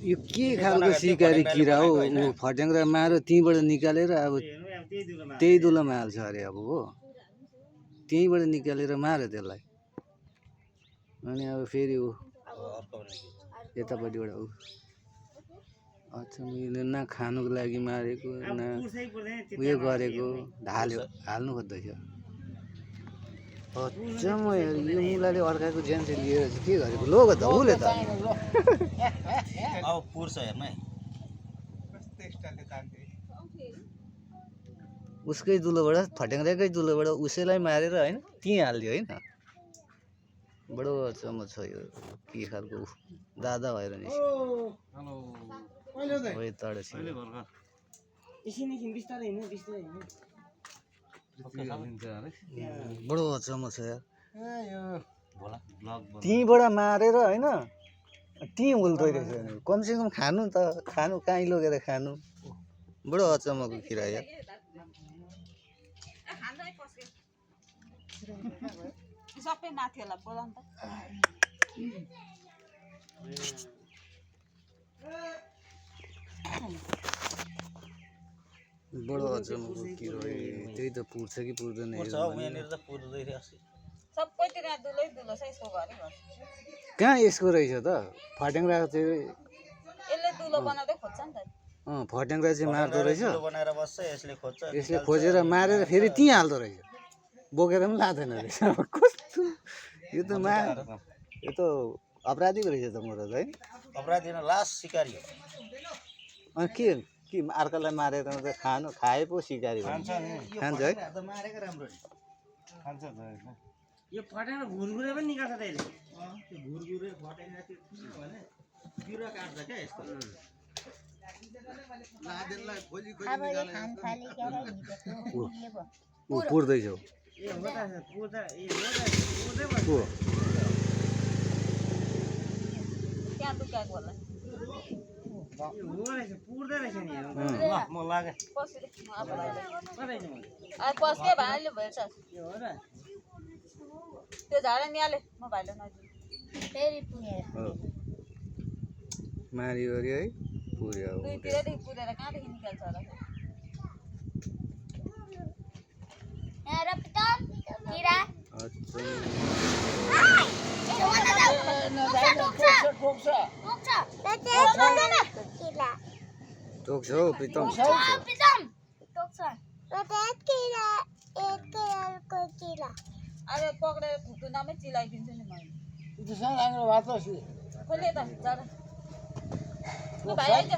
यो के खालको सिकारी किरा हो ऊ फट्याङ्ग्रा मारेर त्यहीँबाट निकालेर अब त्यही दुलोमा हाल्छ अरे अब हो त्यहीँबाट निकालेर मार्यो त्यसलाई अनि अब फेरि ऊ यतापट्टिबाट ऊ अच्छा मैले न खानुको लागि मारेको न उयो गरेको ढाल्यो हाल्नु खोज्दैछ अचम्म यार यो मुलाले अर्काको ज्यान चाहिँ लिएर चाहिँ के गरेको लोग त उसले त अब पुर्छ हेर्नु है उसकै दुलोबाट फट्याङ्ग्राकै दुलोबाट उसैलाई मारेर होइन त्यहीँ हालिदियो होइन बडो अचम्म छ यो के खालको दादा भएर नि बडो अचम्म छ यार त्यहीँबाट मारेर होइन त्यहीँ उल्टो रहेछ कमसेकम खानु त खानु कहीँ लगेर खानु बडो अचम्मको किरा यार सबै माथि होला बोलाउनु त बडो अचम्मको किरो त्यही त पुर्छ कि पुर्दैन सबैतिर दुलै दुलो छ यसको घरै घर कहाँ यसको रहेछ त फट्याङ्ग्रा चाहिँ यसले दुलो बनाउँदै खोज्छ नि त फट्याङ्ग्रा चाहिँ मार्दो रहेछ बनाएर बस्छ यसले खोज्छ यसले खोजेर मारेर फेरि त्यहीँ हाल्दो रहेछ बोकेर पनि लाँदैन रहेछ कस्तो यो त यो त अपराधीको रहेछ त मोर है अपराधी लास्ट सिकारी हो अनि के अर्कालाई मारेर त खानु खाए पो सिकारी खान्छ है मारेको राम्रो खान्छ यो फटेर घुरघुरे पनि निकाल्छ त यसले त्यो घुरघुरे फटेर त्यो भने बिरुवा काट्छ क्या यस्तो लादेनलाई खोजी खोजी ऊ पुर्दैछ ए हो त पुर्दा ए हो त त्यहाँ दुकाएको होला हो रहेछ पुर्दै रहेछ नि हेरौँ म लागे पस्दै कतै छ पस्के भाइले भएछ यो हो र त्यो झाडा निहाले म भाइले नदिनु फेरि पुगे मारियो अरे है पुर्यो दुईतिरदेखि पुरेर कहाँदेखि निकाल्छ होला टोक्छ हौ प्रितम अरे पक्रेर थुतुनामै चिलाइदिन्छु नि मैले कसले त झाडा भाइ आइज